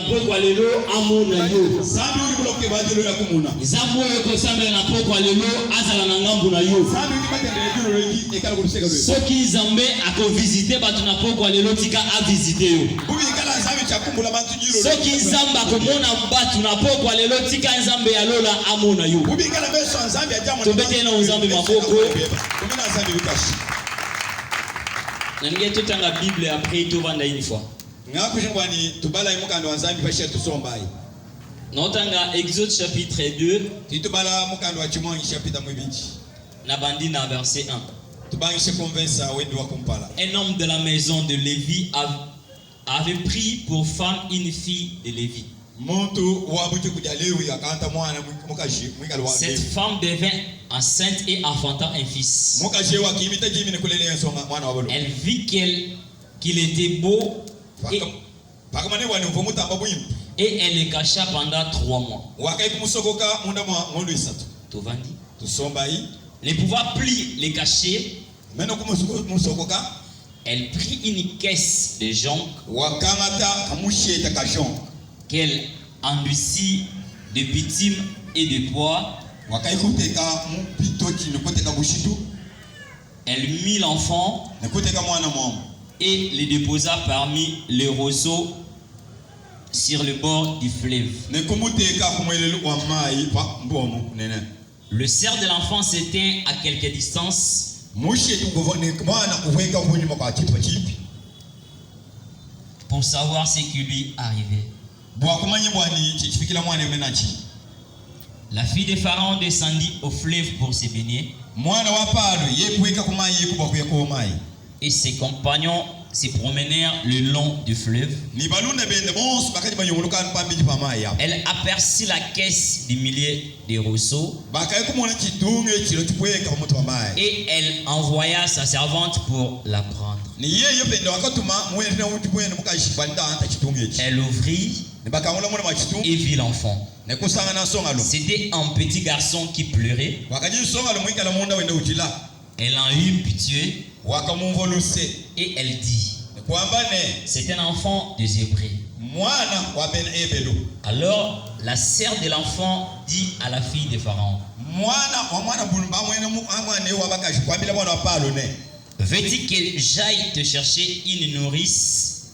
pokwa lelo amona yo. Zambi uli bloke badelo ya kumuna. Zambi oyo sambela na pokwa lelo azala na ngambu na yo. Zambi uli batende dilo leki ekala kuluseka lelo. Soki Zambe ako visiter batu na pokwa lelo tika a visiter yo. Bubi ekala Zambi chakumbula bantu jilo. Soki Zambe akomona batu na pokwa lelo tika Zambe ya lola amona yo. Bubi ekala beso Zambe ajama. Tobete na Zambe maboko. Kumina Zambe bikashi. Nange tutanga Bible après tout vanda une fois. Notanga Exode chapitre 2. Nabandi na verset 1. Un homme de la maison de Lévi avait pris pour femme une fille de Lévi. Cette femme devint enceinte et enfanta un fils. Elle vit qu'il était beau et elle le cacha pendant 3 mois. Ne pouvant plus le cacher, elle prit une caisse de jonc qu'elle endurcit de bitume et de bois. Elle mit l'enfant et le déposa parmi les roseaux sur le bord du fleuve. Le cerf de l'enfant s'éteint à quelque distance. Pour savoir ce qui lui arrivait. La fille de Pharaon descendit au fleuve pour se baigner. Et ses compagnons se promenèrent le long du fleuve. Elle aperçut la caisse du milieu des roseaux. Et elle envoya sa servante pour la prendre. Elle ouvrit et vit l'enfant. C'était un petit garçon qui pleurait. Elle en eut pitié. Et elle dit, c'est un enfant des Hébreux. Alors la sœur de l'enfant dit à la fille de Pharaon, veux-tu que j'aille te chercher une nourrice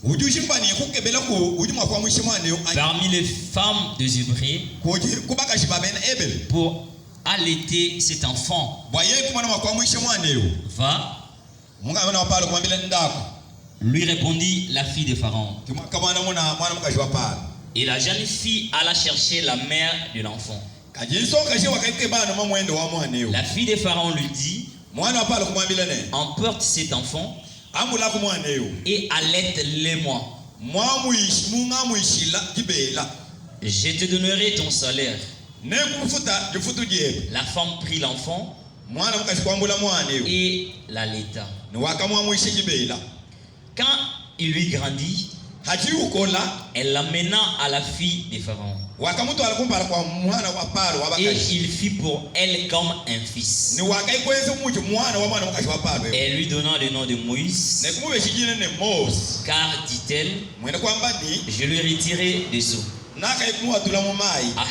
parmi les femmes des Hébreux pour allaiter cet enfant? Va. Lui répondit la fille de Pharaon. Et la jeune fille alla chercher la mère de l'enfant. La fille de Pharaon lui dit, emporte cet enfant et allaite-le-moi. Je te donnerai ton salaire. La femme prit l'enfant et l'allaita. Quand il lui grandit, elle l'amena à la fille de Pharaon. Et il fit pour elle comme un fils. Elle lui donna le nom de Moïse. Car, dit-elle, je lui retirai des eaux. À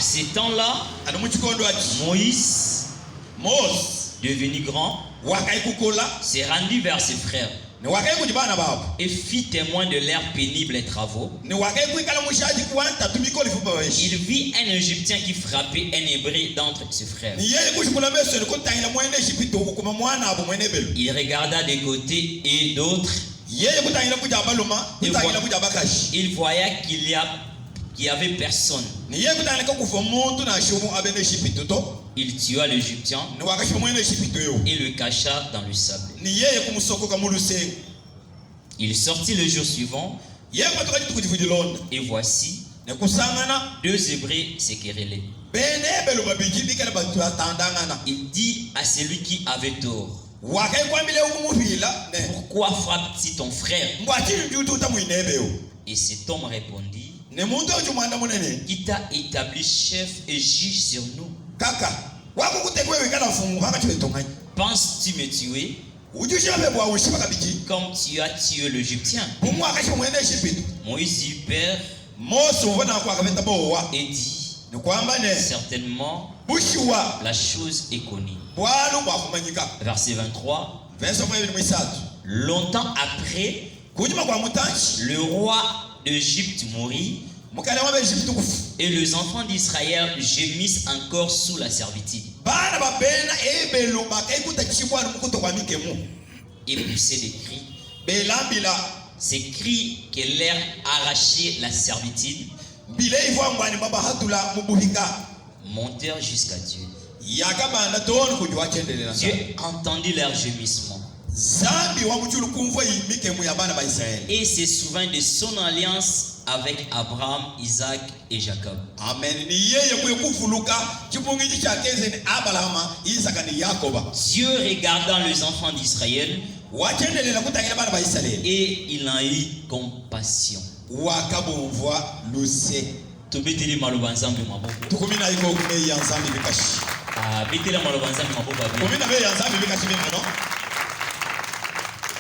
ce temps-là, Moïse, devenu grand, s'est rendu vers ses frères et fit témoin de leurs pénibles travaux. Il vit un Égyptien qui frappait un Hébreu d'entre ses frères. Il regarda des côtés et d'autres. Il voyait qu'il n'y avait personne. Il tua l'Égyptien et le cacha dans le sable. Il sortit le jour suivant et voici 2 Hébreux se querellaient. Il dit à celui qui avait tort, pourquoi frappes-tu ton frère? Et cet homme répondit, qui t'a établi chef et juge sur nous? Penses-tu me tuer comme tu as tué l'Égyptien? Moïse eut peur, et dit, certainement, la chose est connue. Verset 23. Longtemps après, le roi d'Égypte mourut, et les enfants d'Israël gémissent encore sous la servitude. Et poussaient des cris. Ces cris que l'air arrachait la servitude montèrent jusqu'à Dieu. Dieu entendit leur gémissement et se souvint de son alliance avec Abraham, Isaac et Jacob. Amen. Dieu regardant les enfants d'Israël et il en eut compassion.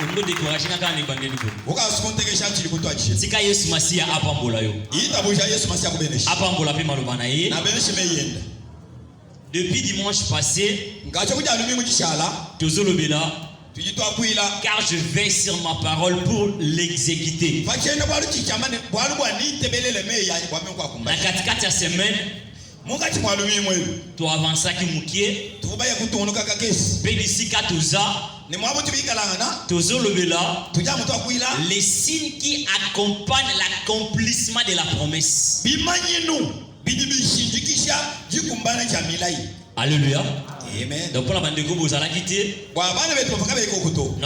Ungo découragé na kana ibandeli ko. Ukasuntekesha chili kutwachi. Sika Yesu Masia apambola yo. Itabuja Yesu Masia kubenesha. Apambola pe malobana ye. Na beneshe meyenda. Depuis dimanche passé, ngacho kuja lumi mukishala. Tozolobela. Tujitwa kuila. Car je veille sur ma parole pour l'exécuter. Fachenda bwalu chichamane bwalu bwani tebelele meya kwame kwa kumba. Na katikati ya semaine mungati mwalumi mwe. To avancer ki mukie. Tubaya kutonoka kakesi. Pe d'ici 14 ans. Les signes qui accompagnent l'accomplissement de la promesse. Alléluia. Amen. Donc pour la bande de vous allez quitter. Nous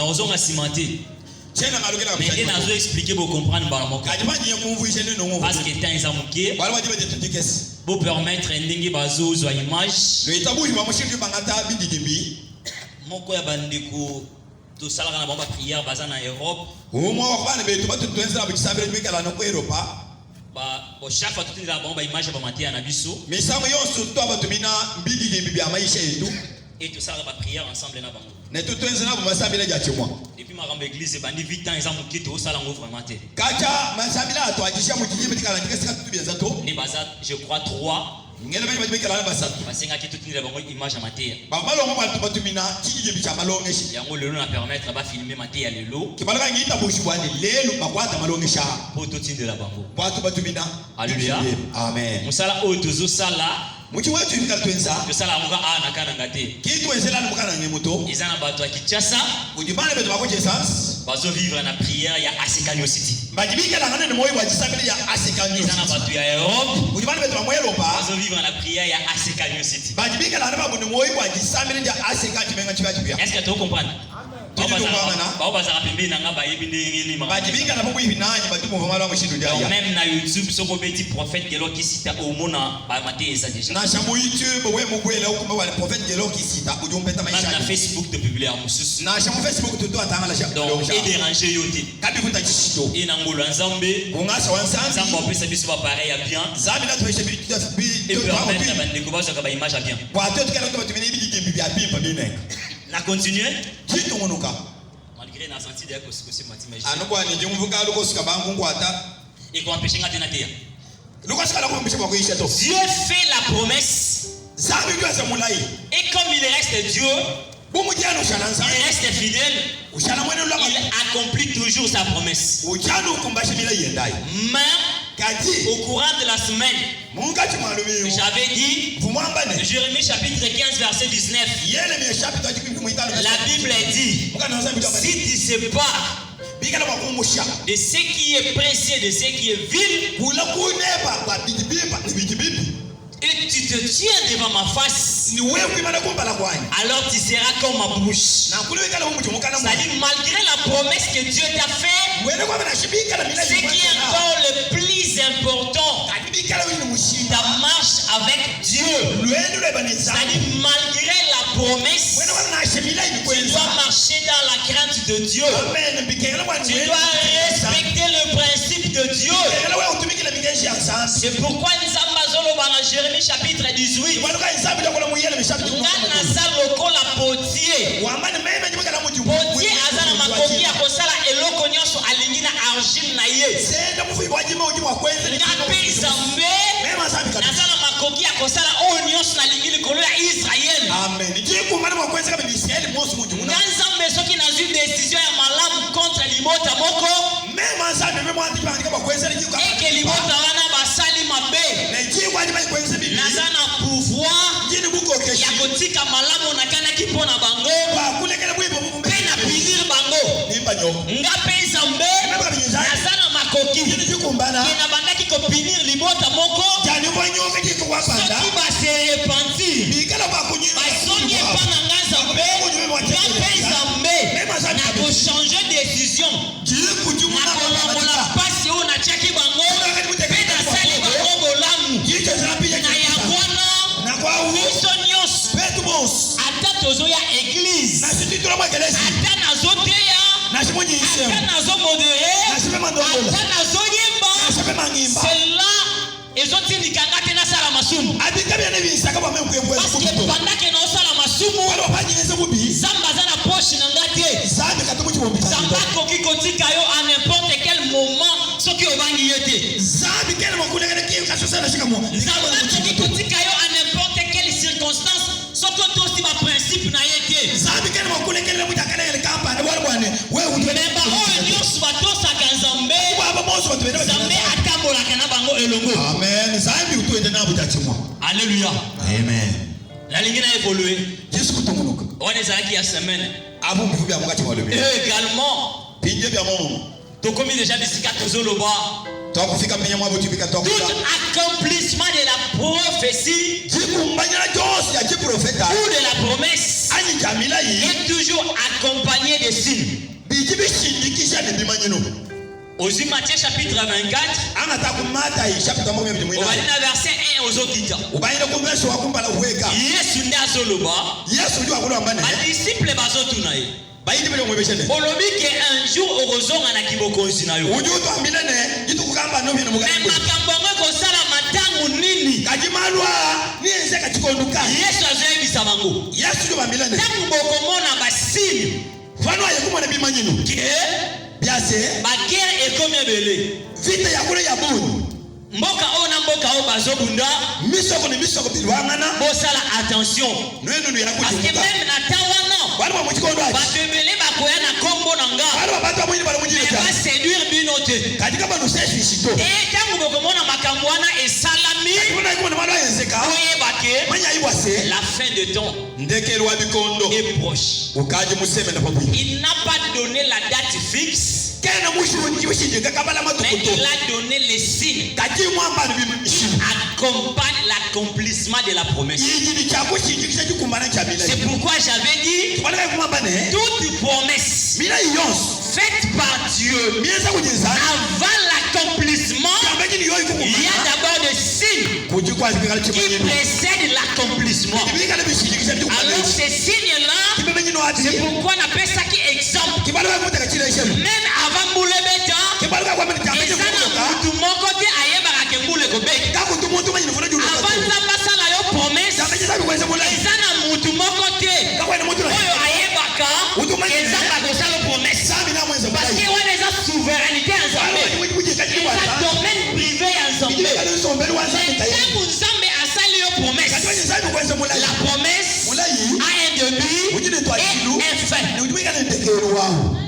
allons cimenter. Mais il a expliqué pour comprendre parce que temps ils ont manqué. Pour permettre un dingue bazo zo image. Moko ya bandeko to sala na bomba prière baza na Europe. Ba o chaque fois tout la bomba image ba matia na biso. Et tout ça ba prière ensemble na bango. Depuis ma rambe église bandi 8 ans ils ont moqué to sala ngo vraiment té. Ni baza je crois 3. Basenga ki toute la bango image matia. Yango lelo na permettre ba filmer matia lelo. Pour tout de la bango. Alléluia. Amen. Musala o tozo sala. Muchi wetu ifika twenza. Tusala muka na kana ngate. Kitu wezela mukana ngemuto. Izana bato ya Kinshasa. Ujibane beto bako essence. Bazo vivre na prière ya Asekanyo City. Bajibika la ngane moyo wajisabili ya Asekanyo City. Izana bato ya Europe. Ujibane beto bako Europe. Bazo vivre na prière ya Asekanyo City. Bajibika la ngane moyo wajisabili ya Asekanyo City chimenga chiba. Est-ce que tu comprends? Même na YouTube soko beti prophète gelo ki sita omona ba maté eza déjà. Na shamu YouTube we mugwele ukuma wale prophète gelo ki sita ujumpeta maisha. Na Facebook de publier mususu. Na shamu Facebook to atanga la shamu. Donc et déranger yote. Kabi kuta chishito. Et na ngolo nzambe. Ungasa wansanzi. Nzambe opesa biso ba pareil ya bien. Nzambe na tuweshe bi. Et permettre na bande ko bazo ka ba image ya bien. Kwa to tukala to tumini bi bia bien pa bien. Na continuer. Kitu ngonuka. Malgré na senti de ko sikosi matima. Anokwa ni jumuvuka luko suka bangu ngwata. Et qu'on empêche ngate na tia. Dieu fait la promesse. Et comme il reste Dieu, il reste fidèle. Il accomplit toujours sa promesse. Mais au courant de la semaine, j'avais dit, Jérémie chapitre 15 verset 19, la Bible dit, si tu ne sais pas de ce qui est précieux, de ce qui est vil, et tu te tiens devant ma face, alors tu seras comme ma bouche. C'est-à-dire, malgré la promesse que Dieu t'a faite, ce qui est encore le plus important, ta marche avec Dieu. C'est-à-dire, malgré la promesse, tu dois marcher dans la crainte de Dieu. Tu dois respecter le principe de Dieu. C'est pourquoi nous avons dans Jérémie chapitre 18. Potier azana makoki ya kosala eloko nyonso alingi na argile na ye. ngape zambe nazala makoki ya kosala oyo nyonso na lingi likolo ya Israel. Nga nzambe soki nazwi décision ya malamu contre libota moko eke libota wana basali mabe, naza na pouvoir ya kotika malamu nakanaki mpo na bango mpe na punir bango. Ngape zambe naza na makoki ke na bandaki kopinir libota moko soki base repentir bazongi epa na nga zambe. Ngape zambe na kochange décision na kolongola pasi oyo natiaki bango mpe nasali bango bolamu na yango wana biso nyonso ata tozoya eglize ata nazoteya ata nazomodere ata nazoyemba cela ezotindikanga te nasala masumu paske pendake naosala masumu nzambe aza na poshe na nga te. Nzambe akoki kotika yo a n'importe quel moment soki obangi ye te. Nzambe akoki kotika yo a n'importe quelle circonstance soki otosi baprincipe na ye te. Memba oyo nyonso batosaka nzambe, nzambe atambolaka na bango elongo. Alléluia. Amen. La ligne a évolué. On est allé à semaine. Également, tu as commis déjà des cicatrices au bas. Tout accomplissement de la prophétie ou de la promesse est toujours accompagné de signes. Aussi Matthieu chapitre 24, on va lire verset 1 aux autres. Yesu nde azoloba, badisciple bazotunaye. Olobi ke un jour okozonga na kibokonzi na yo. Mais makambo ngo kosala matangu nini? Yesu azoyebisa bango. Tangu bokomona basini bagere ekomi ebele. Vita ya kule ya buni. Mboka o na mboka o bazobunda. Bosala attention. Parce que même na tawana batebele bakoya na kombo na nga va séduire binote. Et tangu bokomona makambo wana esalami oyebake la fin de temps est proche. Il n'a pas donné la date fixe, mais il a donné les signes qui accompagnent l'accomplissement de la promesse. C'est pourquoi j'avais dit toute promesse faite par Dieu avant l'accomplissement, il y a d'abord des signes qui précèdent l'accomplissement. Alors ces signes-là, c'est pourquoi on appelle ça qui exemple. Même avant Moulebeta, et ça n'a tout mon côté ayebara ke Moule Kobek. Avant ça la yo promesse, et ça n'a tout mon côté. Oyo ayebaka, et ça n'a pas ça promesse. Parce que on est en souveraineté ensemble. Et ça domaine privé ensemble. Mais quand vous avez asali yo promesse, la promesse a un début et un fin.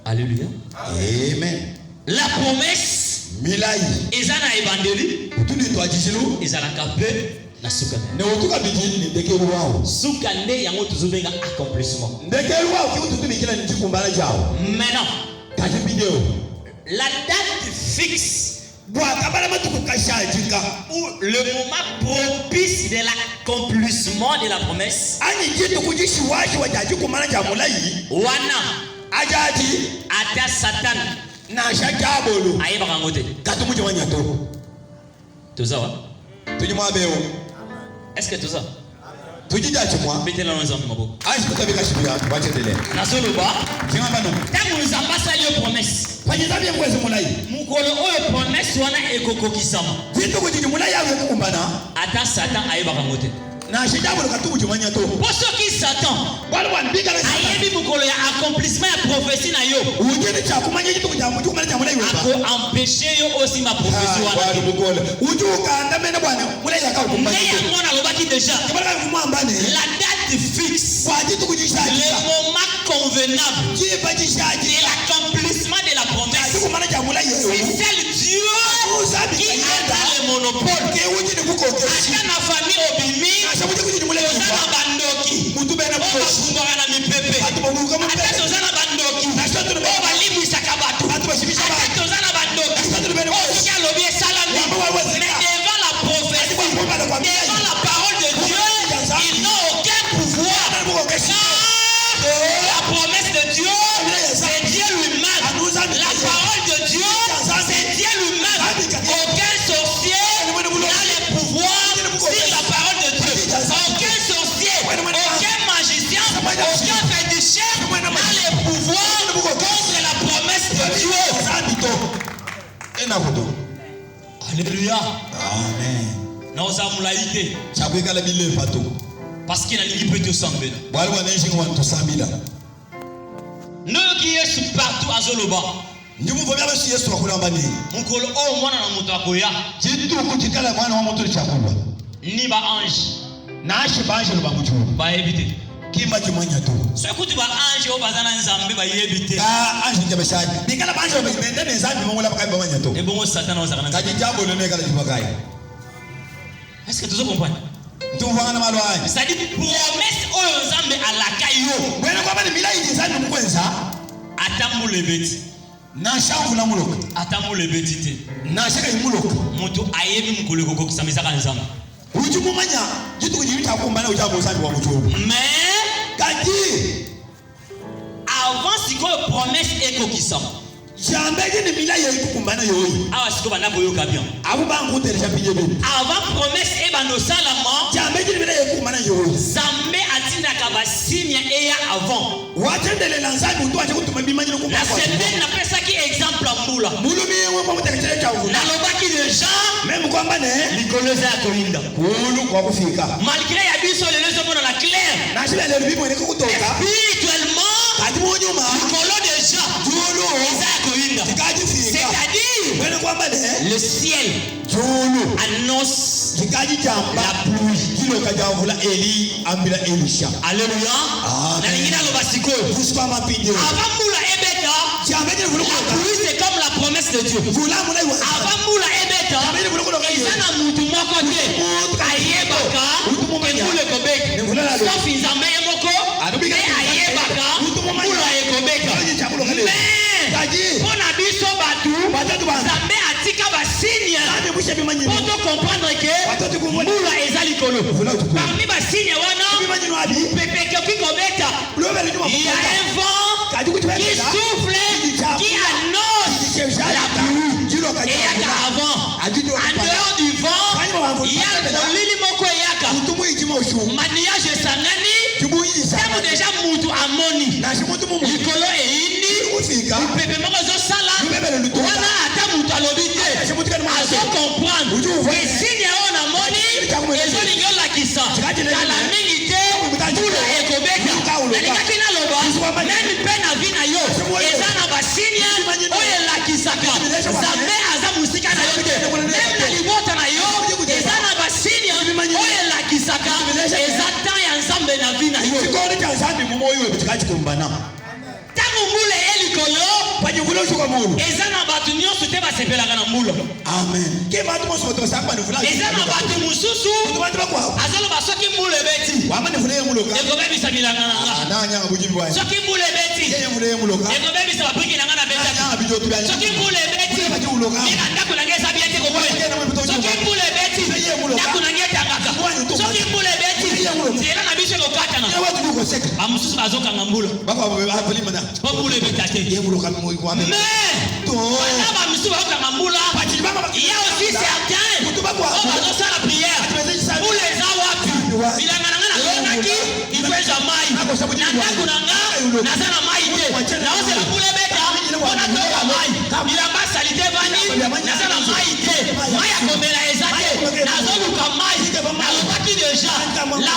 Alléluia. Amen. La promesse ils en a évangélie, ils en a capé na sukane. Sukane yango tuzubenga accomplissement. Maintenant, la date fixe ou le moment propice de l'accomplissement de la promesse wana ata Satan na shakabolo ayebaka ngote katumuji wanyato tozawa tujimwabeo. est-ce que toza tujija chimwa betela nzambe maboko ashi kutabika shibia wachendele nasoloba chimamba no tangu nzamba sali promesse panyizabye mwezi mulai mukolo oyo promesse wana ekokokisama vitu kujiji mulai yawe kukumbana ata Satan ayebaka ngote Pour ceux qui s'attendent, ayebi mukolo ya accomplissement ya prophétie na yo. Ako empêcher yo aussi ma prophétie wana. Mais yango na lobaki déjà. La date fixe. Le moment convenable de l'accomplissement de la promesse. C'est celle Dieu qui a le monopole. Aka na famille obimi, ozana bandoki. Obakumbaka na mipepe. Ata tozana bandoki. Obalimwisaka bato. Ata tozana bandoki. Osuki alobi esalami. Mais devant la prophétie, devant la parole de Dieu, ils n'ont aucun pouvoir. La promesse de Dieu, c'est Dieu lui-même. La parole de Dieu, c'est Dieu lui-même. Aucun sorcier n'a le pouvoir sur la parole de Dieu. Aucun sorcier, aucun magicien, aucun féticheur n'a le pouvoir contre la promesse de Dieu. Alléluia. Amen. Parce qu'il a l'idée peut te sembler. Ne qui est partout à Zoloba. Mukolo o mwana na mutu akoya. Ni ba ange. Ba éviter. Ce que tu vas ange au bazana nzambe ba éviter. Et bon Satan on s'arrête. Est-ce que tu comprends? C'est-à-dire promesse aux nzambe à la caillou. Atamu le beti. Atamu le beti te. Mutu ayebi mukolo koko kisamisa kanzambe. Mais avant si quoi promesse est kokisam. Awa siko bana boyoka bien. Avant promesse et bano salama. Zambe atinda kaba signe eya avant. La semaine n'a pas ça qui exemple mbula. Na lobaki déjà. Même quoi mbane. Nikoleza kolinda. Malgré ya biso le lezo mona la claire. Spirituellement. Nikolo déjà. C'est-à-dire le ciel annonce la pluie. Alléluia. La pluie c'est comme la promesse de Dieu. Zambe atika ba signe pour comprendre que mula ezali kolo parmi ba signe wana pepe qui kobeta il y a un vent qui souffle qui annonce la pluie et avant en dehors du vent il y a lili moko yaka maniage sangani tamo déjà mutu amoni likolo eini pepe moko zo sala wana ata mutu alobite azo comprendre et signe on amoni ezo lingo lakisa kala mingi te tula ekobeka nalikaki naloba même pe na vi na yo eza na basigne oyo elakisaka zambe aza musika na yo te même na libota na yo eza na basigne oyo elakisaka eza temps ya nzambe na vi na yo tango mbula elikolo eza na bato nyonso te basepelaka na mbula eza na bato mosusu azoloba soki mbula ebeti ekobebisa bilanga na nga soki mbula ebeti ekobebisa babriki na nga na betaki soki mbula ebeti mina ndako na nga eza bien te koboye soki mbula ebeti ndako na nga etangaka soki mbula ebeti nzela na biso ekokatana bamosusu bazokanga mbula po mbula ebeta te mais wana bamosusu bazokanga mbula il y a aussi certains bazosala prière mbula eza wapi bilanga na nga nalonaki ifeza mai na ndako na nga naza na mai te naozela mbula ebeta mpona toka mai bilamba salite vani naza na mai te mai ya komela eza te nazoluka mai nalobaki deja la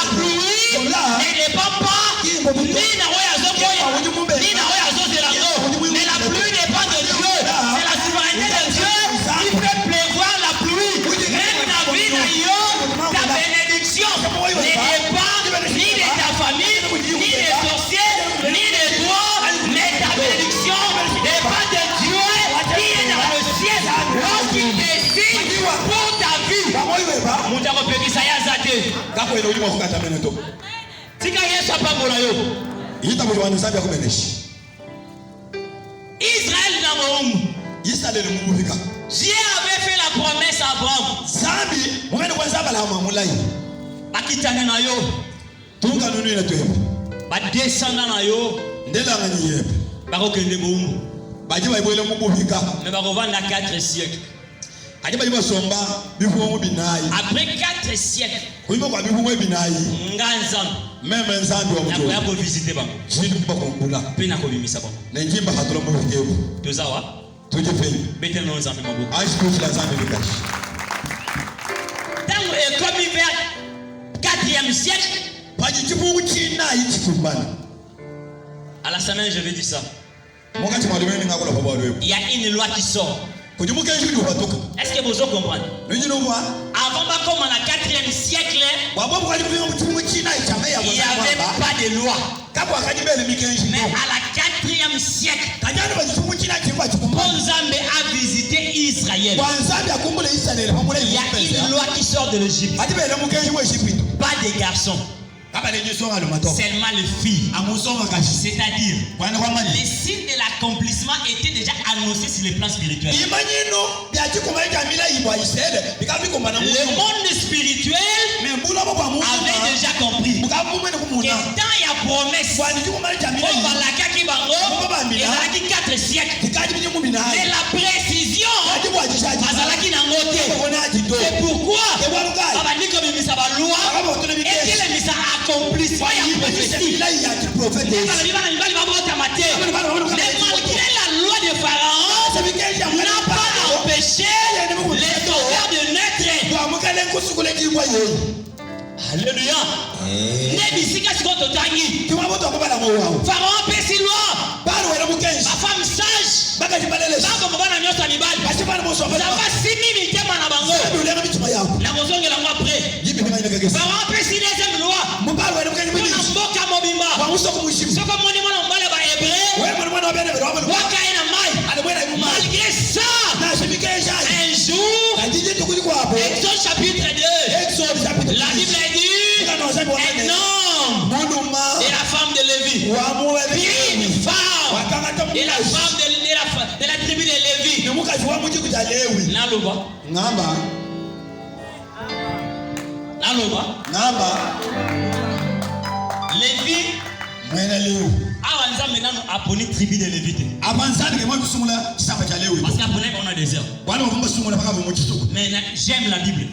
Mutu akopekisa ya zate. Kako eno ulimo kukata meneto. Tika Yesu apambola yo. Yita mtu wa Nzambi akumeneshi. Israël na Moum. Israël le mubuvika. Dieu avait fait la promesse à Abraham. Zambi, mumene kwa Nzamba la mamulai. Bakitane na yo. Tunga nunu ina tuwepo. Ba descendant na yo. Ndela ngani yepo. Bakokende Moum. Baji baibwele mubuvika. Mais bakovanda 4 siècles. Aje baji basomba bifumo binayi. Après 4 siècles. Kuimo kwa bifumo binayi. Nganzam. Meme Nzambi wa mtu. Nakoya ko visiter bango. Jindu kwa kumbula. Pe na ko bimisa bango. Na njimba hatulo mubikebu. Tozawa. Tuje feli. Betel no Nzambi maboko. Aishkufu la Nzambi bikashi. Tango est commis vers 4e siècle. Paji chifungu china ichi kumbana. À la semaine je vais dire ça. Mwakati mwalimeni ngakola kwa bado yepo. Il y a une loi qui sort. Kujimuka njuju watoka. Est-ce que vous comprenez? Nini no kwa? Avant comme en 4e siècle, Wabobu kwa chifungu chifungu china ichame ya il n'y avait pas de loi. Kapo akajibele mikenji. Mais à la 4e siècle, Kajani ba chifungu china chikwa chikumbana. Nzambe a visité Israël. Kwa Nzambi akumbule Israel pamule Il y a une loi qui sort de l'Égypte. Ajibele mukenji wa Egypte. Pas de garçons, seulement les filles. C'est-à-dire, les signes de l'accomplissement étaient déjà annoncés sur les plans spirituels. Le monde spirituel avait déjà compris que quand il y a promesse, on va la kaki bango, et ça qui 4 siècles. Mais la précision, c'est pourquoi et que les misa accomplissent pas la prophétie. Malgré la loi de Pharaon, n'a pas empêché les sauveurs de naître. Alléluia. Pharaon peut si loi. Ma femme sage. Ça va 6 000 na bango. La mozo ngela moi après. Pharaon peut si deuxième loi. Mboka mobimba. Soko moni mona mbala ba hébreu. Waka ina mai. Malgré ça, un jour, Exode chapitre 2, la Bible dit un homme et la femme de Lévi. Puis une femme et la femme de la tribu de Lévi. Naloba. Lévi. Avanza maintenant apponi tribu de Lévi. Parce qu'après on a des heures. Mais j'aime la Bible.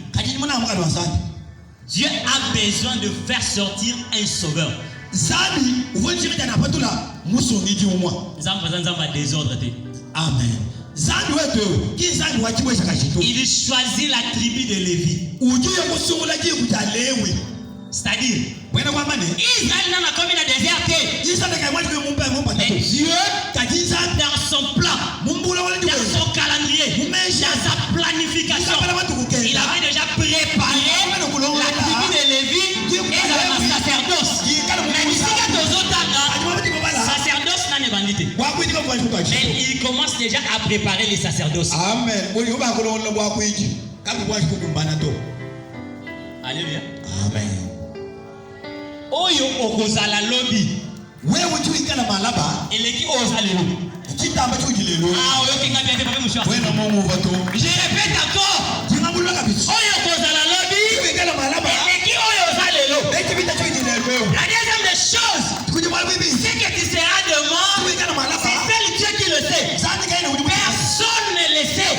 Dieu a besoin de faire sortir un sauveur. Amen. Il choisit la tribu de Lévi. C'est-à-dire, Israël n'a pas commis la déserté. Mais Dieu, dans son plan, dans son calendrier, dans sa planification, il avait déjà préparé la tribu de Lévi et la sacerdoce. Mais ici, sacerdoce n'a pas bandité. Mais il commence déjà à préparer les sacerdoces. Amen. Alléluia. Amen. Oyo okozala lobi. Wewe tuikala malaba. Eleki ozalelo. Kitamba chujilelo. Oyo kinga bien papa monsieur. Wewe Mungu vato. Je répète encore. Dingamulwa kabisa. Oyo okozala lobi. Tuikala malaba. Eleki oyo ozalelo. Eki bita chujilelo. La deuxième des choses, c'est que tu seras de mort. C'est seul Dieu qui le sait. Personne ne le sait.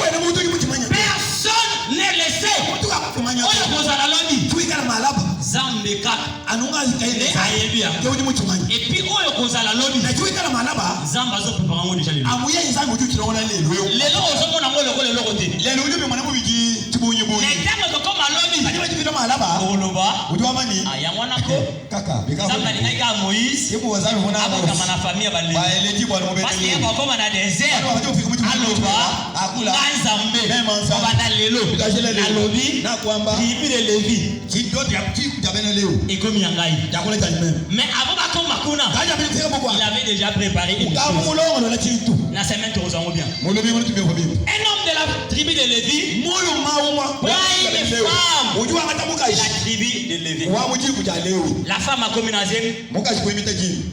Personne ne le sait. Oyo okozala lobi. Zambe kaka. Et puis oyo kozala lobi. Zamba zo prépare ngo déjà lelo. Lelo ozo mona ngo lelo lelo kote. Les termes comme alobi. Oloba. Aya mwana ko. Zamba linga Moïse. Abo kama na famille ba lelo. Parce que yaba koma na désert. Aloba. Nzambe. Baba lelo. Alobi. Tribu de Lévi. Et comme Yangai. Mais avant il avait déjà préparé une chose. La semaine bien. Un homme de la tribu de Lévi prend une femme Jude. Wa muji kuja Lewi. La femme a commis dans zemi. Mukaji kuimita jini.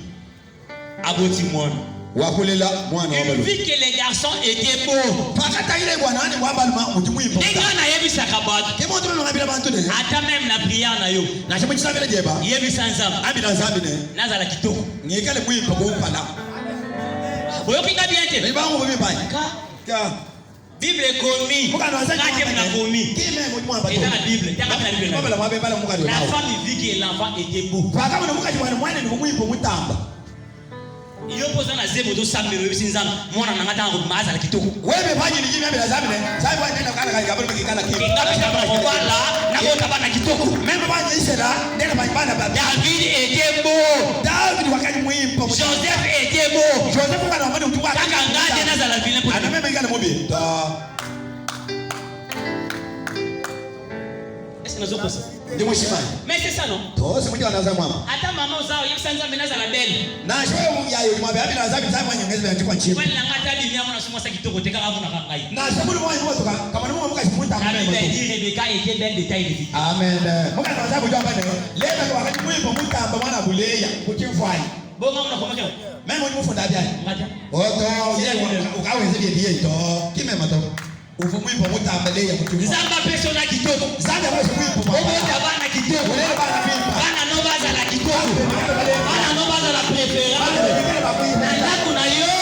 Aboti mwana. Wakulela mwana Il wabalo. vit que les garçons étaient beaux. Pakata ile bwana ani wabaluma mujimu impo. Nenga na yebi sakabatu. Kemo to ngabila bantu de. Ata même la prière na yo. Na chama chisabele jeba. Yebi sanzam. Abila zambi ne. Naza la kitoko. Ngekale muimpo ko pala. Oyo kinga bien te. Ni bango bimi bai. Ka. Bible komi. Kake mna komi. Kime mujimu aba. Et dans la Bible, t'as pas la Bible. Baba la mwabe bala mukadi. La femme vit que l'enfant était beau. Paka mwana mukaji mwana ni muimpo mutamba. Yo poza na zemo do sambelo yo sinzana mwana na ngata ngoma azala kitoko. Wewe baji ni jimi bila zambi ne. Sai bwana nenda kala kala kabla kikala kipi. Kinga pita kwa wala na kota bana kitoko. Mema baji isera nenda bana baba. David était beau. David wakati muimpo. Joseph était beau. Joseph kana mwana mtu wake. Kaka ngaje na zala vile Ana mema ingana mobi. Est-ce que nous avons ça? Mais c'est ça non? Ata maman zao yebisanza menaza la belle. Na shwe yayo mwabe abila zabi zabi mwenye ngezi bya chikwa chini. Kwani ngata bibi mwana sumwa kitoko teka avu na kangai. Na shwe mwana mwoto kama ni mwana mkazimunta mwana. Na Bible dit Rebecca était belle de taille de vie. Amen. Mwana zabi jwa bane. Leba wakati mwimbo mutamba mwana buleya kutimfwani. Bonga mwana komeka. Mema ni mufunda bya. Ngata. Oto ukaweze bya to. Kimema to. Uvu mwimbo mutambaleya kutimfwani. Zamba persona kitoko. Zamba wewe mwimbo. Obo tabana kitoko. Leba bana bimba. Bana no baza la kitoko. Bana no baza la préférence. Na kuna yo.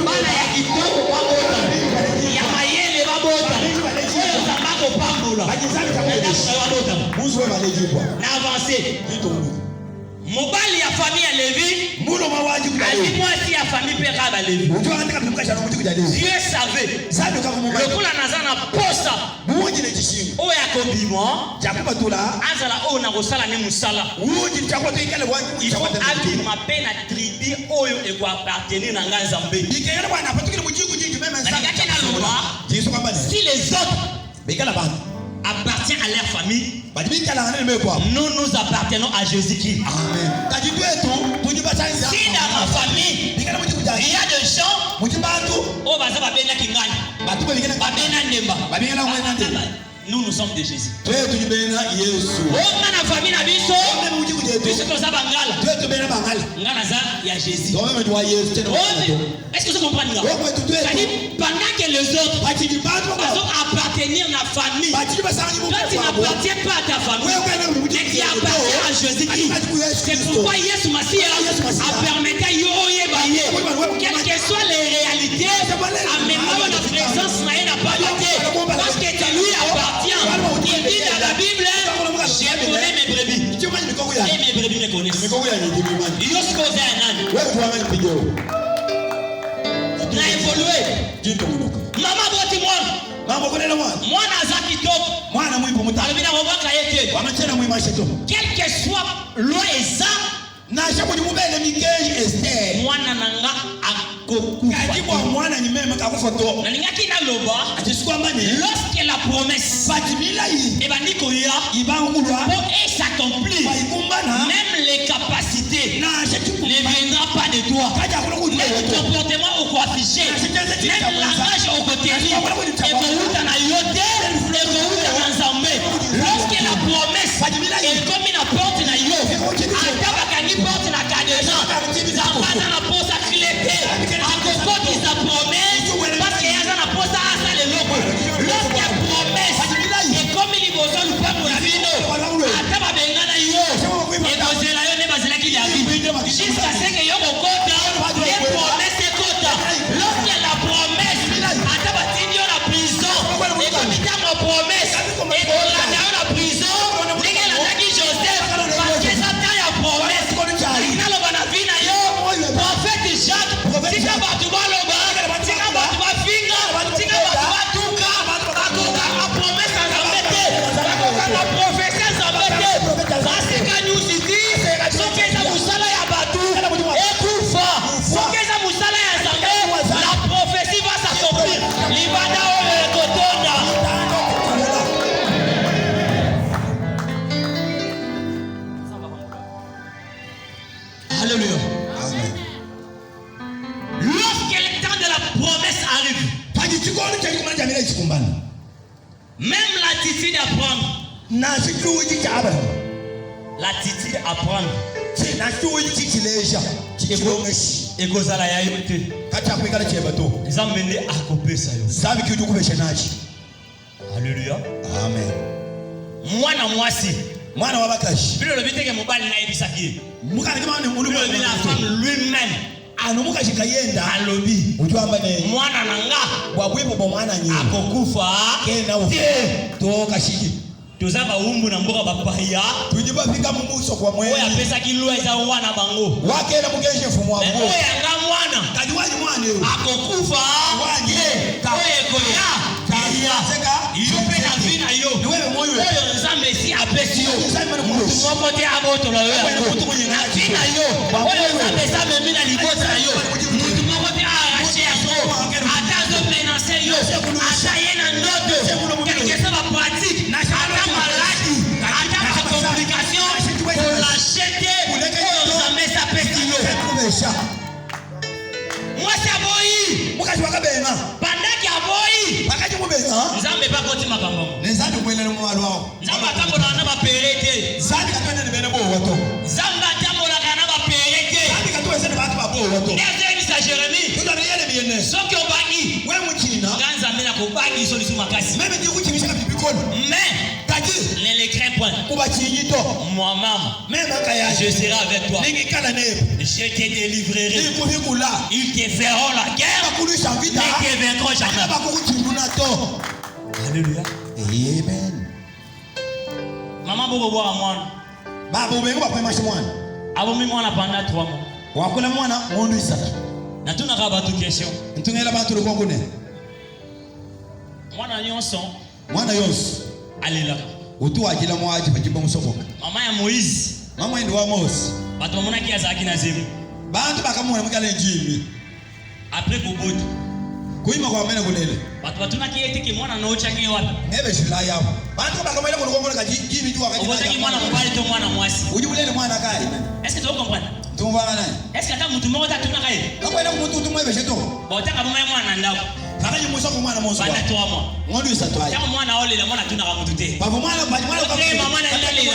Bana ya kitoko kwa bota. Ya mayele ba bota. Oyo zambako pambula. Na avancer. Mobali ya famille ya Lévi. Moi ya famille père ba Lévi. Dieu savait. Le kula nazana posa. Oya kobimo. Azala o na kosala ni musala. Il faut abima pe na tribu oyo eko appartenir na nganzambe. Si les autres appartiennent à leur famille, nous nous appartenons à Jésus-Christ. Si dans ma famille, il y a des gens oh baza babena kingani babena ndemba nous sommes de Jésus. Oh na famille na biso biso toza bangala ngana za ya Jésus. Est-ce que vous comprenez là? Pendant que les autres appartenir à la famille, toi tu n'appartiens pas à ta famille, mais tu appartiens à Jésus-Christ. C'est pourquoi Yesu Masia a permis à Yoye Baye, quelles que soient les réalités, à même la présence n'a pas été, parce que lui appartient. Il dit dans la Bible, je connais mes brebis. Et mes brebis me connaissent. Na évolué. Maman boti mwana. Mwana za kitoko. Alibina mabaka yeke. Quel que soit loi et ça, mwana nanga akokufa. Na ningaki na loba. Lorsque la promesse et s'accomplit, même les capacités ne viendront pas de toi. Même le comportement au affiché, même le langage au côté, lorsque la promesse est comme une porte na yo, atabakani porte na kadena, zambana na posa clété, akokoti sa promesse, parce qu'il y a na posa asa le logo. Lorsque la promesse est comme il bozo le peuple la vino, atababengana yo, et bozela yo ne bazela ki la vie, jusqu'à ce que yo kokota, les promesses kota. Lorsque la promesse, atabatini yo la prison, et comme il a ma promesse, et pour la prison, les la taki Joseph, parce que ça t'a la promesse, il a le banavina yo, prophète Jacques, tika batu baloba, tika batu bafinga, tika batu batuka, akoka la promesse à zambete, akoka la prophétie à zambete, parce que nous dit, soki eza musala ya batu, ekufa, soki eza musala ya zambete, la prophétie va s'accomplir, libanda oyo ekotonda. Alléluia. Lorsque le temps de la promesse arrive, même l'attitude à prendre, L'attitude à prendre. na tuwe chichileja chichilongeshi Ekozala ya yote. kati akwikala chebato Zamene akopesa yo. sabi kitu kubeshenachi. Alléluia. Amen. Mwana mwasi. Mwana wa bakashi. Bilo lobiteke mobali na ebisaki. Mukali kama ni mundu Bilo lobina femme lui-même. Anomuka shikayenda Alobi. ujwamba ne Mwana nanga. wabwimbo bo mwana nyi. Akokufa. Kena wo. Toka shiki. Tozaba umbu na mboka bapaya. Tujiba fika mumuso kwa mwe. Oya pesa kilwa eza wana bango. Wake na mugeshe fumu wa mbo. Oya nga mwana. Kajiwaji mwana yo. Akokufa. Wanye. Oye goya. Kaya. Seka. Yupe na vina yo. Niwewe moyo. Oyo nzambe si apesi yo. Nzambe ni Mutu moko te aboto la yo. Na vina yo. Oyo nzambe sabe mina libota yo. Mutu moko te arraché ya so. Ata zo menacer yo. Ata yena ndoto. Quelque chose va pratique. Ata maladie. Ata ma complication. Pour l'acheter. Oyo nzambe sapesi yo. Moi c'est boyi. Mukaji wakabenga. Bandaki aboyi. Bakaji mubenga. Nzambe pa koti makambo. Nezandi kwelele mu malwa. Nzambe atambola na ba perete. Zandi katwene ne bene bo woto. Nzambe atambola na ba perete. Zandi katwese ne batu ba bo woto. Ndeze ni sa Jérémie. Tuda ne yele biyene. Soki obaki. We mukina. Ganza mena ko baki so lisu makasi. Meme ndi kuchimisha bibikoni. Mais Kaji. ne les crains point. Kuba chinyito. Moi-même, Meme kaya. je serai avec toi. Ningi kala ne. Je te délivrerai. Ni kuhikula. Ils te feront la guerre. Bakulisha vita. Mais te vaincront jamais. Bakukuchinduna to. Alléluia. Amen. Maman boko boa mwana. Baba ubenga bakwema shimwana. Abomi mwana pendant 3 mois. Wakula mwana mundu isatu. Na tuna ka batu question. Ntungela bantu lukongo ne. Mwana nyonso Mwana yonso. alela. Utu ajila mwaji pachimba musoboka. Mama ya Moïse. Mama ndi wa Mose. Bato bamona ki azalaki na zemi. Bantu bakamuna mukale njimi. Après kobota. Kuima kwa mene kulele. Bato batunaki ete ke mwana na ochaki wapi. Ngebe shila yabo. Bantu bakamela kulukongo ka jimi tu wakati. Obotaki mwana mobali to mwana mwasi. Ujibulele mwana kai. Est-ce que tu comprends? Tumvana nani? Est-ce que ata mutu moko tatunaka ye? Kakwenda kumutu tumwebe sheto. Botaka boma mwana ndako. Kana jimusa kwa mwana Mose. Bana 3 mois. Ngondo isatu ayi. Kama mwana olela mwana tunaka mutu te. Bavo mwana kwa Okay, mama na olela.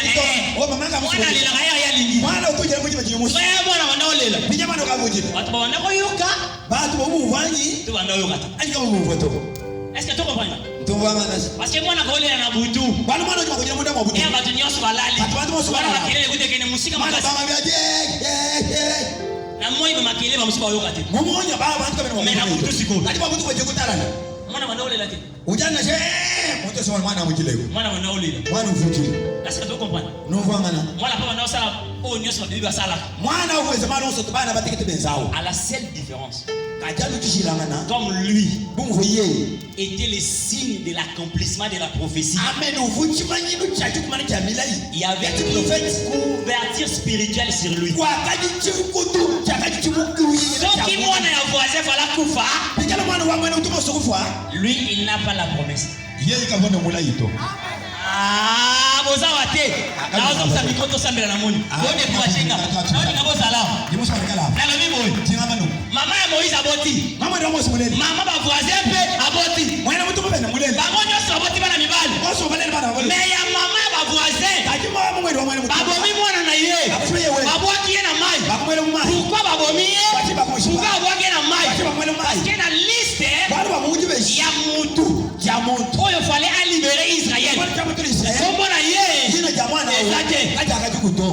Oh mama kama Mwana olela kaya ya lingi. mwana ukuje kujiba jimusa. Soya mwana wana olela. Bija mwana kabuji. Bato bana ko yoka. Bantu bobu vanyi. Tu bana yoka. Aji kama bobu foto. Est-ce que tu comprends? Tumvana nasi. Parce que mwana ko olela na butu. Bana mwana ujima kujia muda mwabudu. Eh bato nyonso balali. Bato nyonso balali. Mwana bakele kute kene musika Mwana makasi. bama bia je. Na moi ba makele ba musika yoka te. Mumonya baba bantu kabene mwabudu. Mena butu siko. Ati babudu kwa jekutalana. Mwana wana olela te. Ujana je. Mtu sema mwana mujilego. Mwana wana olela. Mwana uvutile. Est-ce que tu comprends? Novangana. Mwana pa wana osala o nyonso bibi basala. Mwana uweze mwana osoto bana batikete benzao. À la seule différence. Kajalu kishilangana. Comme lui Bungu yeye. était le signe de l'accomplissement de la prophétie. Amen uvuchi manyinu chachu kumana chamila yi. Il y avait une couverture spirituelle sur lui. Kwa kaji chikutu chakaji chimuku yi. Soki mwana ya voisin fala kufa, Pikala mwana wa mwana utuma sokufwa. lui il n'a pas la promesse. Yeye kavona mula yito. Ah, bozawa te. Na wazo sa mikoto sambela na moni. Bone kwa shinga. Nani kabo salama. Jimusa kala. Na lobi boy. Tinga manu. Mama ya Moïse aboti. Mama ndo Mose mulele. Mama ba voisin pe aboti. Mwana mtu mbele mulele. Ba monyo so aboti bana mibali. Koso mulele bana mulele. Mais ya mama ba voisin. Kaji mama mwe ndo mwana mtu. Babomi mwana na ye. Babwaki ye na mai. Bakumwele mu mai. Pourquoi babomi ye? Bati bakumshika. Pourquoi babwaki ye na mai? Bati bakumwele mu mai. Parce que na liste Bana bamuji beshi. ya mutu. Ya muntu. Oyo fallait à libérer Israël. Bana kama tu Israel. Kombo na ye. Jina jamana. Exacte. Kaja kaji kuto.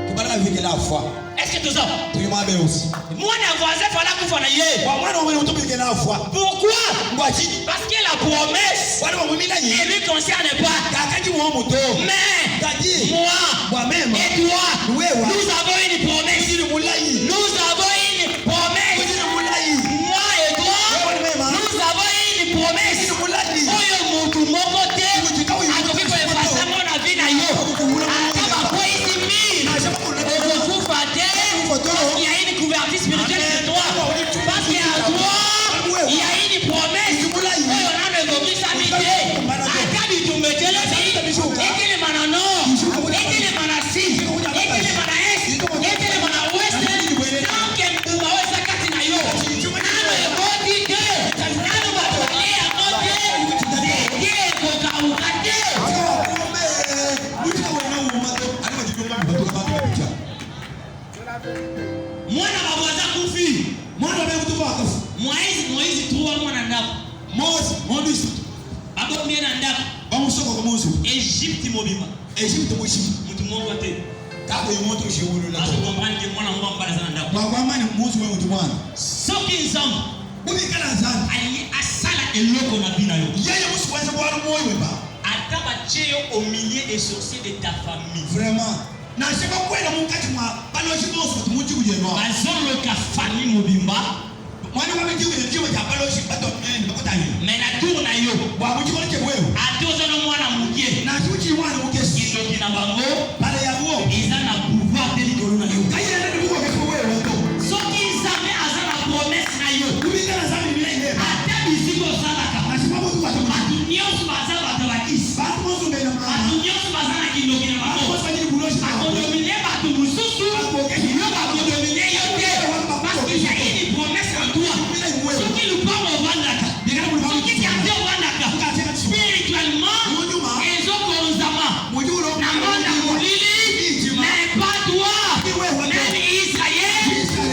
Kibala vike la foi. Est-ce que tout ça? Tuyuma be aussi. Mwana ya voisin fallait kufa na ye. Kwa mwana wa mtu vike la foi. Pourquoi? Ngwachi. Parce que la promesse Bana wa mumila ne yi. lui concerne pas. Kakaji mu muto. Mais Kaji. moi Bwa mema. et toi, Wewa. nous avons une promesse. Kujiri mulayi. Nous avons une promesse. Kujiri mulayi. Moi et toi, Wewa ni mema. nous avons une promesse. Kujiri mulayi. Oyo mutu moko te akoki koefasa mona vi na yo ata bakweyisi mire okokufa te parce qu'il y a une couverture spirituelle sur toi parce qu'il y a toi il y a une promesse oyo nano ekokisami te ata bitumba etelemi etelema na nord etelema Égypte mobima. Égypte moshi. Mutu mongo te. Kako yimoto shiwulu la. Azo comprendre que mwana mwa mbala sana ndako. Ba kwa mani musu wewe mutu mwana. Soki nzambe. Ubi kala nzambe. Ali asala eloko na bina yo. Yeye musu kwanza kwa moyo ba. Ata bacheyo au milieu et sorcier de ta famille. Vraiment. Na shaka kwenda mukati mwa baloshi bosu tumuchi kujenwa. Bazolo ka famille mobimba. Mwana kwa mjiwe njiwe ya baloshi bato mnene bakotani. Mais na tour na yo. Wa muchi kwa wewe. Atozo no mwana mukie. Na chuchi mwana mukie. Kindo kina bango. Pale ya wo. Iza na pouvoir de likolo na yo. Kaya ndio kwa wewe wato. Soki nzambe aza na promesse na yo. Ubi kala nzambe milele. Ata bizigo salaka. Na sababu tu watu Batu nyonso baza bato bakisi. batu mosu mbele mama. Batu nyonso baza na kindo kina bango. Batu fanyili buloshi. Akodomine bato mususu. Yo bakodomine yo te. Parce qu'il y a une promesse en toi. Soki lupango ovandaka. Soki kianze ovandaka. Spirituellement, ezokonzama. Na mwana mulili. Mais pas toi. Même Israël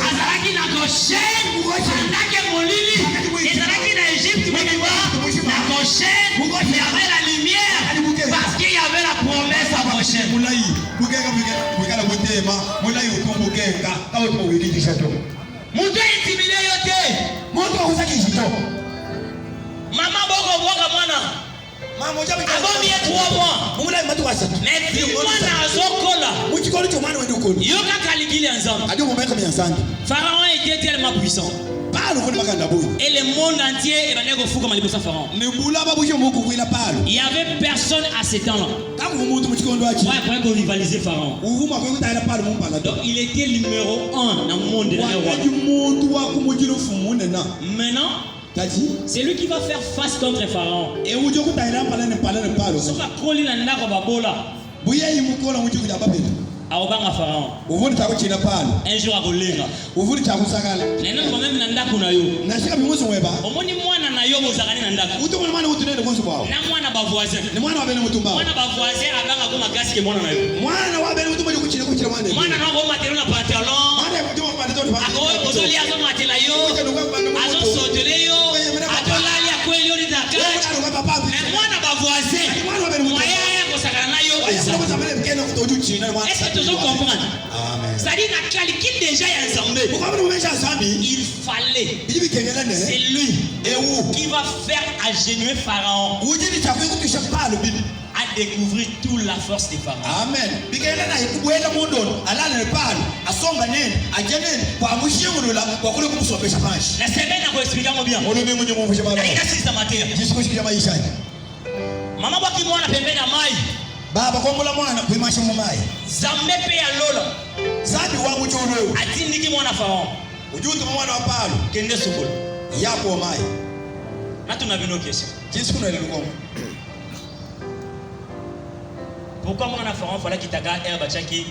azalaki na Goshen. Andake molili. Ezalaki na Égypte mobimba. Na Goshen, il y avait la lumière. Parce qu'il y avait la promesse à Goshen. Mulai, mugeka mugeka mutema, mulai ukumugeka, kawo tuwiri dishato. Mutu intimide yo te. Moto usaki jito. Mama boko boka mwana. Mama jabi. Abomi 3 mois. Mulai matu wasatu. Mais puis mwana azokola. Muchikolo cho mwana wende ukolo. Yo ka kalikili ensemble. Adi mumeka miyansandi. Pharaon était tellement puissant. Palo koni makanda boy. Et le monde entier est venu au fou comme les Pharaon. Ne bula babuje muku kuila palo. Il y avait personne à ce temps-là. Kamu mutu muchikondo achi. Ouais, pour qu'on rivaliser Pharaon. Uvuma kwa kutaila palo mumpala. Donc il était numéro 1 dans le monde de la roi. Wadi mutu wa kumujilo fumune na. Maintenant, c'est lui qui va faire face contre Pharaon. E ujo kutaila pala ne palo. Soka koli na ndako babola. Buye yimukola muchiko ya babela. Aobanga Pharaon. Uvuni tako china palo. Un jour akolenga. Uvuni tako sakala. Nena kwa meme na ndako na yo. Na shika bimuso weba. Omoni mwana na yo bozakani na ndako. Utu mwana utu nende konso kwao. Na mwana ba voisin. Ni mwana wabene mutumba. Mwana ba voisin abanga ko makasi ke mwana na yo. Mwana wabene mutumba kuchina mwana. Mwana na ko matelo na pantalon. Mwana kutumba pantalon. Ako ozoli azo matela yo. Azo sotele yo. Atolali akweli yo ndaka. Mwana ba voisin. Moya ya ko sakana na yo. Est-ce que tu comprends? Amen. C'est-à-dire qu'il déjà ensemble. Il fallait. C'est lui qui va faire agenouiller Pharaon. À découvrir toute la force de Pharaon. Amen. La semaine a expliqué bien. Maman baki mwana pembeni ya mai. Baba kongola mwana kwimasha mu mai. Zambe pe ya lola. Zabi wa mucholo. Atindiki mwana Pharaon. Ujutu mwana wa palo. Kende sokolo. Yapo mai. Na tunabino kesho. Yesu kuna ile lukongo. Pourquoi mwana Pharaon fallait qu'il taga herbe chaki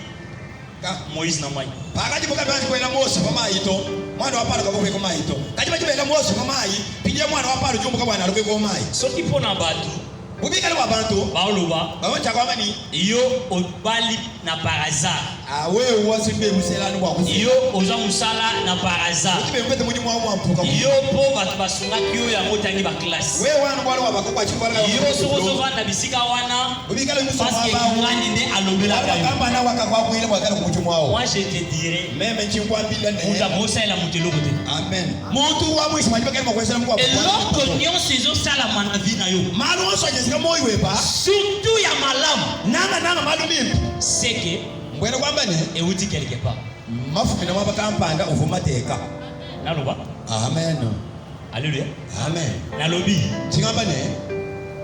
ka Moïse na mai. Pakati boka banzi kwela Mose kwa mai to. Mwana wa palo kwa kwa mai to. Kati bachibela Mose kwa mai. Pindia mwana wa palo jombo kwa bwana alokwe kwa mai. Soki pona batu. Ubika wa bantu. Baoloba. Bawacha kwa mani. Yo obali na par hasard. Ah wewe wasimbe muselani wa kusi. Yo oza musala na par hasard. Tibe mpete munyi mwa mpuka. Yo po batu basunga kyo ya motangi ba classe. Wewe wana bwala wa bakwa chibala. Yo sozo vanda bisika wana. Ubika le muso parce que ngani ne alobela ka. Kamba na waka kwa kuile kwa kala kumchumu wao. Moi je te dirais même nchingwa mbila ne. Muta bosa ila mutelo kote. Amen. Muntu wa mwisho majiba kama kwa sababu kwa. Eloko nyonso ezo sala mana vi na yo. Malo so jezika moyo wepa. Surtout ya malamu. Nanga malumimbi. C'est que mbwene kwamba ne euti quelque part. Mafupi na mabakampanda uvumateka. Naloba. Amen. Alléluia. Amen. Nalobi. Tingamba ne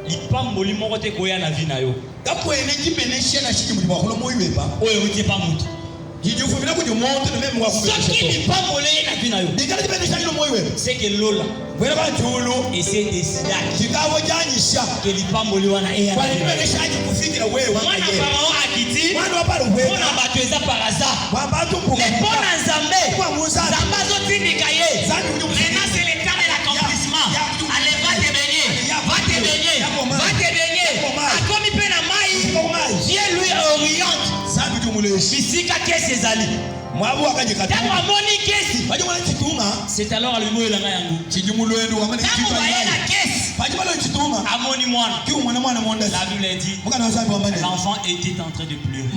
lipamboli moko te koya na vi na yo. Kapwene kibene shena shiki mulimo kulo moyo wepa. Oyo euti pa mutu. Jiji ufumina kujo monte na memu wa kumbe. Soki lipambole na vi na yo. Dikala kibene shaki lo moyo wepa. C'est que lola. Mbwene kwa julu. Et c'est décidé. Kikawo janyisha. Que lipamboli wana eya. Kwa kibene shaki kufikira wewe wana mwana Pharaon akiti. Mwana wa palo wepa. Mwana batu eza par hasard. Kwa batu mpuka. Mais pona nzambe. Kwa musa. Nzambe azotindika ye. Maintenant c'est le temps de l'accomplissement. Allez, va te baigner. Va te baigner. Va te baigner. Akomi pe na mai. Dieu lui oriente. Sabi jumuleshi. Bisika kesi ezali. Mwabu wakajikata. Tango amoni kesi. Wajo mwana chitunga. C'est alors alimo elanga yangu. Chijumulwenu wamani Tango chitunga. baye na kesi. Amoni Moine. La Bible dit l'enfant était en train de pleurer.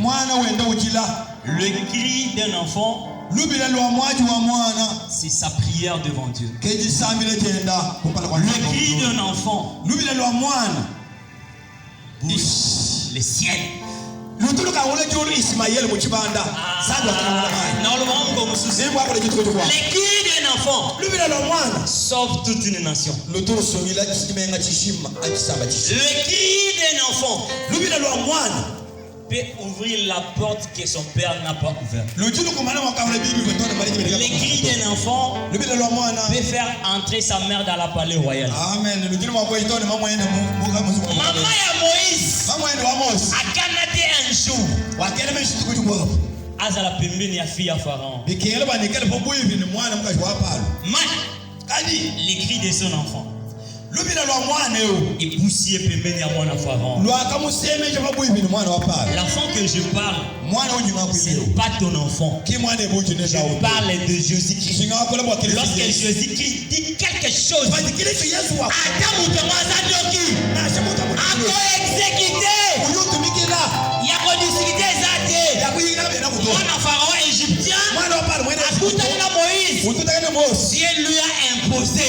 Le cri d'un enfant, c'est sa prière devant Dieu. Le cri d'un enfant bouge les ciels. Le cri d'un enfant sauve toute une nation. Le cri d'un enfant peut ouvrir la porte que son père n'a pas ouverte. Le cri d'un enfant peut faire entrer sa mère dans la palais royale. Amen. Maman ya Moïse a canadé un jour. Azala pembeni ya fille ya Pharaon. Les cris de son enfant. Et poussier pembeni ya mwana Pharaon. L'enfant que je parle, ce n'est pas ton enfant. Je parle de Jésus-Christ. Lorsque Jésus-Christ dit quelque chose, Adam exécuté. Il y a discuté mwana Pharaon égyptien. Moïse. Dieu lui a imposé.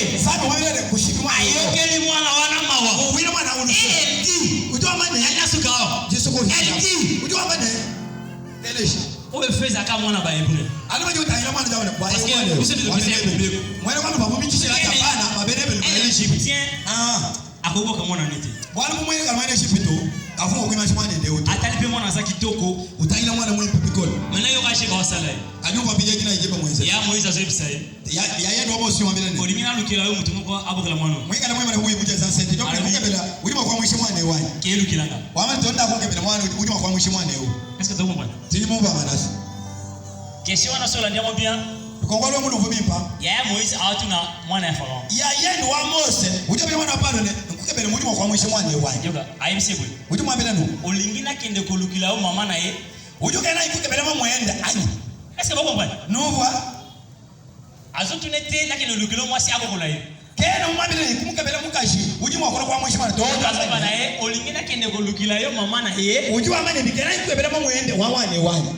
Elle dit, on fait ça comme on a pas hébreu. Parce que vous savez de l'Égyptien a comme on a été. Atalipe mwana za kitoko utayina mwana mwe pipikolo mana yo kashe kwa sala ajo kwa pije kina ijeba mwenze ya Moïse azebisa ya yendo wabo si wambele ne olimina lukira yo mutumo kwa abokala mwana mweka na mwe mwana huyu buja za sente donc mukebela ulima kwa mwishi mwana ewa ke lukilanga wama tonda kwa kebela mwana ulima kwa mwishi mwana ewa est-ce que tu comprends tini mumba manasi question wana sola ndiamo bien kongolo mundu vumimpa ya Moïse awatuna mwana ya Pharaon ya yendo wa Mose ujobe mwana palo ne kebela mulima kwa mwishi mwana ewa joka ayibisekwe ujomo mbele no olingina kende kolukila o mama na ye ujoka na ikukebela mwenda ani est-ce que vous comprenez non voit azotunete lakini olukilo mwasi akokola ye kene umabele kumukebela mukashi ujimo akola kwa mwishi mwana to azaba na ye olingina kende kolukila yo mama na ye ujiwa mane bikena ikukebela mwende wawane wani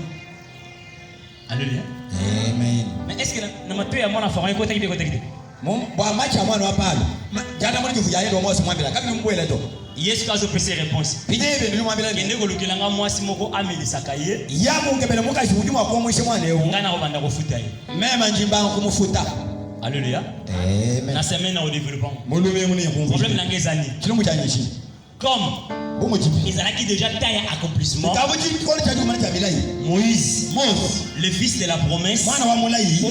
alléluia amen mais est-ce que na mato ya mwana Pharaon ko takite mom bwa macha mwana wa palo jana mwana kifu yaendo mwasi mwambela kabi mbwela to Yesu kazo pese réponse bidebe ndi mwambela kende kolukila nga mwasi moko amelisaka ye yabo ngebela mukashi ujimo kwa mwishi mwana yo ngana ko banda ko futa ye mema njimba kumufuta alléluia amen na semaine au développement molume muni problème nangezani kilombo chanyishi comme ils allaient déjà taille accomplissement. Moïse, le fils de la promesse, il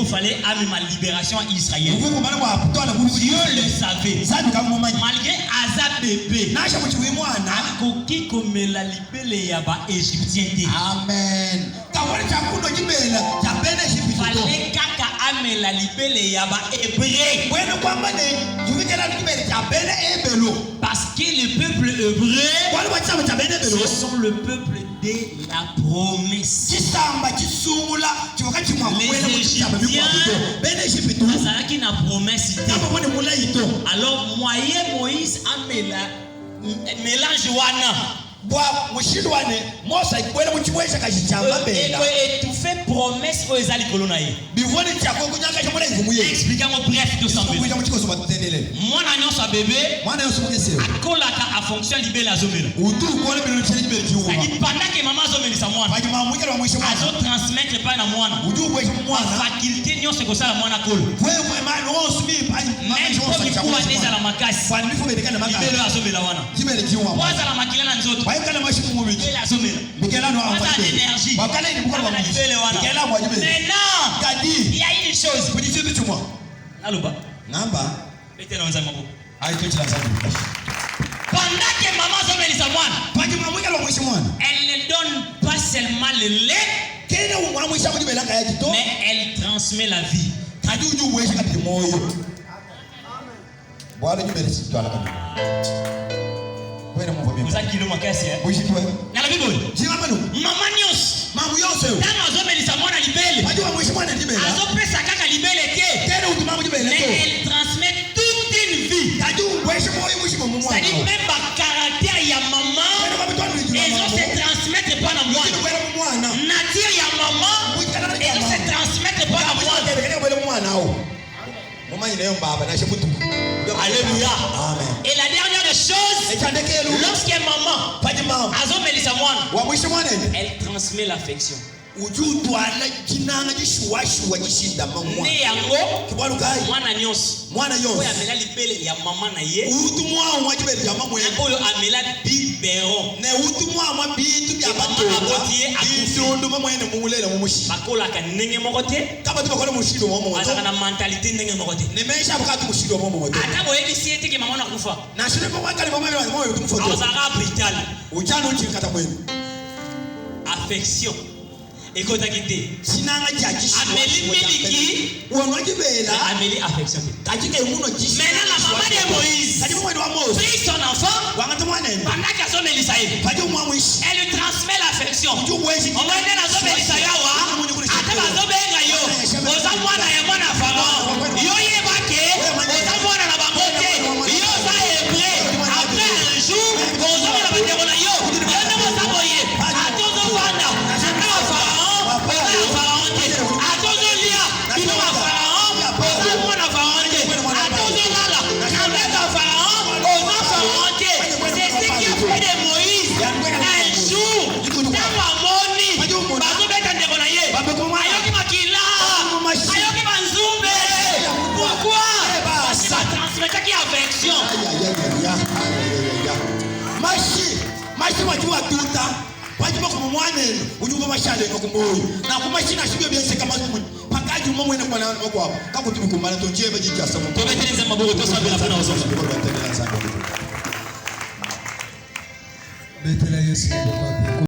fallait amener ma libération à Israël. Dieu le savait. Malgré Asa bébé, Akoki comme la libéré yaba égyptien. Amen. Fallait kaka ame la libéré yaba hébreu. Parce que le peuple hébreu, ce sont le peuple de la promesse. Les Égyptiens, qui n'a promesse. Alors, moyen Moïse a mélange wana. Et tu fais promesse aux Alikolonaï. Expliquez-moi bref tout ça. Moi, n'ayons sa bébé, à fonction libé la zomela. Pendant que maman zomela sa moine, à transmettre pas la moine. Faculté n'y a ce que ça la moine à col. Même pour qu'il faut aller à la macasse. Libé la zomela wana. Moi, à la maquille à nous autres. Maintenant, il y a une chose. Pendant que maman elle ne donne pas seulement le lait, mais elle transmet la vie. Vous avez dit le mot cassé. Oui, je peux. Dans la Bible. Maman Nios. Maman Nios. Dans la zone de Samon à Libelle. Pas du tout, moi je m'en ai dit. Azopé sa caca Libelle était. Mais elle transmet toute une vie. Alléluia. Amen. Et la dernière des choses, lorsque maman elle transmet l'affection. Ne yango mwana nyonso oyo amela libele ya mama na ye oyo amela biberon bakolaka ndenge moko te bazaka na mentalité ndenge moko te ata boyebisi ye teke mama nakufa azalaka brutal affection ekotaki te ameli miliki ameli affection te. Maintenant la maman de Moïse prit son enfant pendant qu'elle azomelisa ye, elle lui transmet l'affection. On va dire azomelisa yawa ata bazobenga yo oza mwana ya mwana Pharaon yo yebake oza mwana na bango te yo oza hébreu. Après un jour ozomona bandeko na yo yo nde bozaboye atozovanda ata Pharaon mashi wajua tuta wajibu kwa mwanene unyumba mashale ngokumboyo na kumashina shibyo byense kama kumuni pakaji umwe kwa na kwa kako tubikumbana tonjie baji jasa mu tobeteleza maboko tosabira fana wasonga betela Yesu kwa